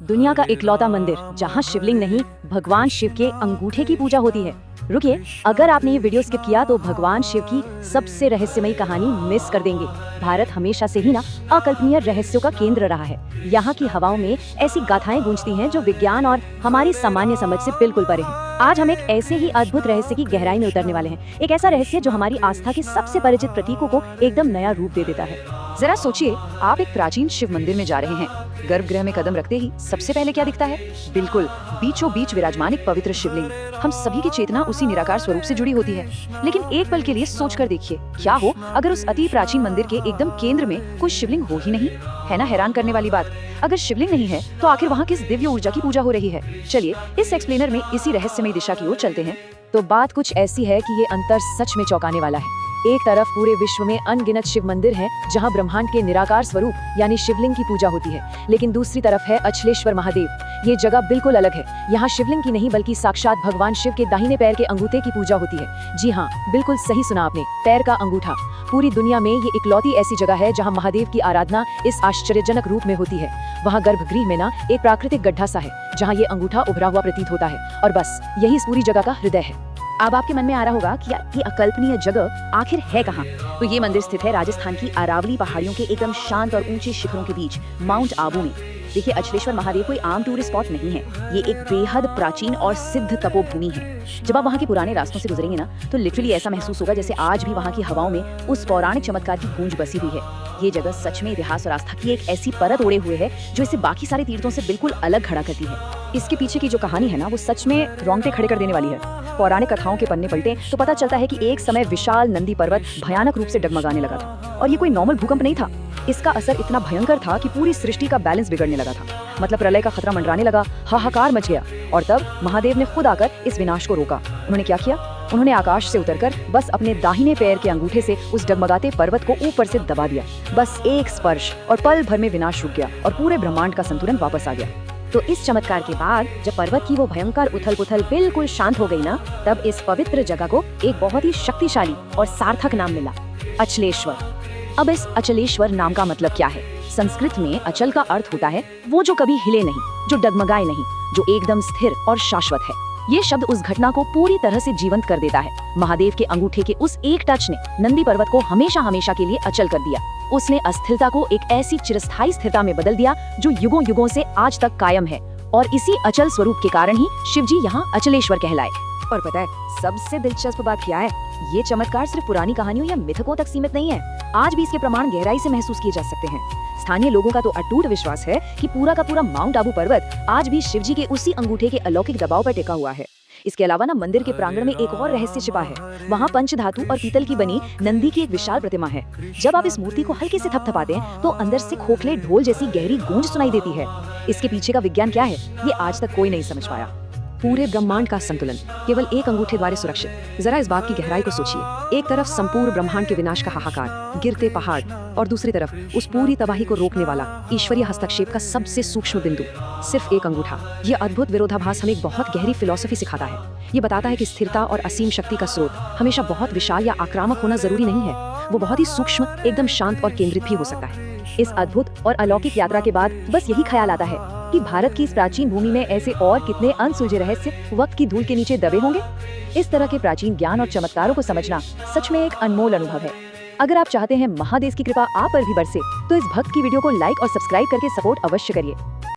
दुनिया का इकलौता मंदिर जहां शिवलिंग नहीं, भगवान शिव के अंगूठे की पूजा होती है। रुकिए, अगर आपने ये वीडियो स्किप किया तो भगवान शिव की सबसे रहस्यमयी कहानी मिस कर देंगे। भारत हमेशा से ही ना अकल्पनीय रहस्यों का केंद्र रहा है। यहाँ की हवाओं में ऐसी गाथाएं गूंजती हैं जो विज्ञान और हमारी सामान्य समझ से बिल्कुल परे हैं। आज हम एक ऐसे ही अद्भुत रहस्य की गहराई में उतरने वाले हैं। एक ऐसा रहस्य जो हमारी आस्था के सबसे परिचित प्रतीकों को एकदम नया रूप दे देता है। जरा सोचिए, आप एक प्राचीन शिव मंदिर में जा रहे हैं। गर्भगृह में कदम रखते ही सबसे पहले क्या दिखता है? बिल्कुल, बीचों बीच विराजमान एक पवित्र शिवलिंग। हम सभी की चेतना उसी निराकार स्वरूप से जुड़ी होती है। लेकिन एक पल के लिए सोचकर देखिए, क्या हो अगर उस अति प्राचीन मंदिर के एकदम केंद्र में कोई शिवलिंग हो ही नहीं? है ना हैरान करने वाली बात। अगर शिवलिंग नहीं है तो आखिर वहाँ किस दिव्य ऊर्जा की पूजा हो रही है? चलिए इस एक्सप्लेनर में इसी रहस्यमय दिशा की ओर चलते हैं। तो बात कुछ ऐसी है कि ये अंतर सच में चौंकाने वाला है। एक तरफ पूरे विश्व में अनगिनत शिव मंदिर हैं, जहां ब्रह्मांड के निराकार स्वरूप यानी शिवलिंग की पूजा होती है, लेकिन दूसरी तरफ है अचलेश्वर महादेव। ये जगह बिल्कुल अलग है। यहाँ शिवलिंग की नहीं बल्कि साक्षात भगवान शिव के दाहिने पैर के अंगूठे की पूजा होती है। जी हाँ, बिल्कुल सही सुना आपने, पैर का अंगूठा। पूरी दुनिया में ये इकलौती ऐसी जगह है जहाँ महादेव की आराधना इस आश्चर्यजनक रूप में होती है। वहाँ गर्भगृह में ना एक प्राकृतिक गड्ढा सा है जहाँ ये अंगूठा उभरा हुआ प्रतीत होता है, और बस यही इस पूरी जगह का हृदय है। अब आपके मन में आ रहा होगा कि ये अकल्पनीय जगह आखिर है कहाँ? तो ये मंदिर स्थित है राजस्थान की अरावली पहाड़ियों के एकदम शांत और ऊंचे शिखरों के बीच, माउंट आबू में। देखिए, अचलेश्वर महादेव कोई आम टूरिस्ट स्पॉट नहीं है। ये एक बेहद प्राचीन और सिद्ध तपोभूमि है। जब आप वहाँ के पुराने रास्तों से गुजरेंगे ना, तो लिटरली ऐसा महसूस होगा जैसे आज भी वहाँ की हवाओं में उस पौराणिक चमत्कार की गूंज बसी हुई है। ये जगह सच में इतिहास और आस्था की एक ऐसी परत ओढ़े हुए है जो इसे बाकी सारे तीर्थों से बिल्कुल अलग खड़ा करती है। इसके पीछे की जो कहानी है ना, वो सच में रोंगटे खड़े कर देने वाली है। पौराणिक कथाओं के पन्ने पलटे तो पता चलता है कि एक समय विशाल नंदी पर्वत भयानक रूप से डगमगाने लगा था, और ये कोई नॉर्मल भूकंप नहीं था। इसका असर इतना भयंकर था कि पूरी सृष्टि का बैलेंस बिगड़ने लगा था। मतलब प्रलय का खतरा मंडराने लगा, हाहाकार मच गया। और तब महादेव ने खुद आकर इस विनाश को रोका। उन्होंने क्या किया? उन्होंने आकाश से उतरकर बस अपने दाहिने पैर के अंगूठे से उस डगमगाते पर्वत को ऊपर से दबा दिया। बस एक स्पर्श और पल भर में विनाश रुक गया और पूरे ब्रह्मांड का संतुलन वापस आ गया। तो इस चमत्कार के बाद जब पर्वत की वो भयंकर उथल-पुथल बिल्कुल शांत हो गई ना, तब इस पवित्र जगह को एक बहुत ही शक्तिशाली और सार्थक नाम मिला, अचलेश्वर। अब इस अचलेश्वर नाम का मतलब क्या है? संस्कृत में अचल का अर्थ होता है वो जो कभी हिले नहीं, जो डगमगाए नहीं, जो एकदम स्थिर और शाश्वत है। ये शब्द उस घटना को पूरी तरह से जीवंत कर देता है। महादेव के अंगूठे के उस एक टच ने नंदी पर्वत को हमेशा हमेशा के लिए अचल कर दिया। उसने अस्थिरता को एक ऐसी चिरस्थायी स्थिरता में बदल दिया जो युगों युगों से आज तक कायम है। और इसी अचल स्वरूप के कारण ही शिवजी यहाँ अचलेश्वर कहलाए। और पता है सबसे दिलचस्प बात क्या है? ये चमत्कार सिर्फ पुरानी कहानियों या मिथकों तक सीमित नहीं है। आज भी इसके प्रमाण गहराई से महसूस किए जा सकते हैं। स्थानीय लोगों का तो अटूट विश्वास है कि पूरा का पूरा माउंट आबू पर्वत आज भी शिवजी के उसी अंगूठे के अलौकिक दबाव पर टिका हुआ है। इसके अलावा ना मंदिर के प्रांगण में एक और रहस्य छिपा है। वहाँ पंचधातु और पीतल की बनी नंदी की एक विशाल प्रतिमा है। जब आप इस मूर्ति को हल्के से थपथपाते हैं तो अंदर से खोखले ढोल जैसी गहरी गूंज सुनाई देती है। इसके पीछे का विज्ञान क्या है, ये आज तक कोई नहीं समझ पाया। पूरे ब्रह्मांड का संतुलन केवल एक अंगूठे द्वारा सुरक्षित। जरा इस बात की गहराई को सोचिए। एक तरफ संपूर्ण ब्रह्मांड के विनाश का हाहाकार, गिरते पहाड़, और दूसरी तरफ उस पूरी तबाही को रोकने वाला ईश्वरीय हस्तक्षेप का सबसे सूक्ष्म बिंदु, सिर्फ एक अंगूठा। ये अद्भुत विरोधाभास हमें एक बहुत गहरी फिलॉसफी सिखाता है। ये बताता है कि स्थिरता और असीम शक्ति का स्रोत हमेशा बहुत विशाल या आक्रामक होना जरूरी नहीं है। वो बहुत ही सूक्ष्म, एकदम शांत और केंद्रित भी हो सकता है। इस अद्भुत और अलौकिक यात्रा के बाद बस यही ख्याल आता है कि भारत की इस प्राचीन भूमि में ऐसे और कितने अनसुलझे रहस्य वक्त की धूल के नीचे दबे होंगे। इस तरह के प्राचीन ज्ञान और चमत्कारों को समझना सच में एक अनमोल अनुभव है। अगर आप चाहते हैं महादेव की कृपा आप पर भी बरसे, तो इस भक्त की वीडियो को लाइक और सब्सक्राइब करके सपोर्ट अवश्य करिए।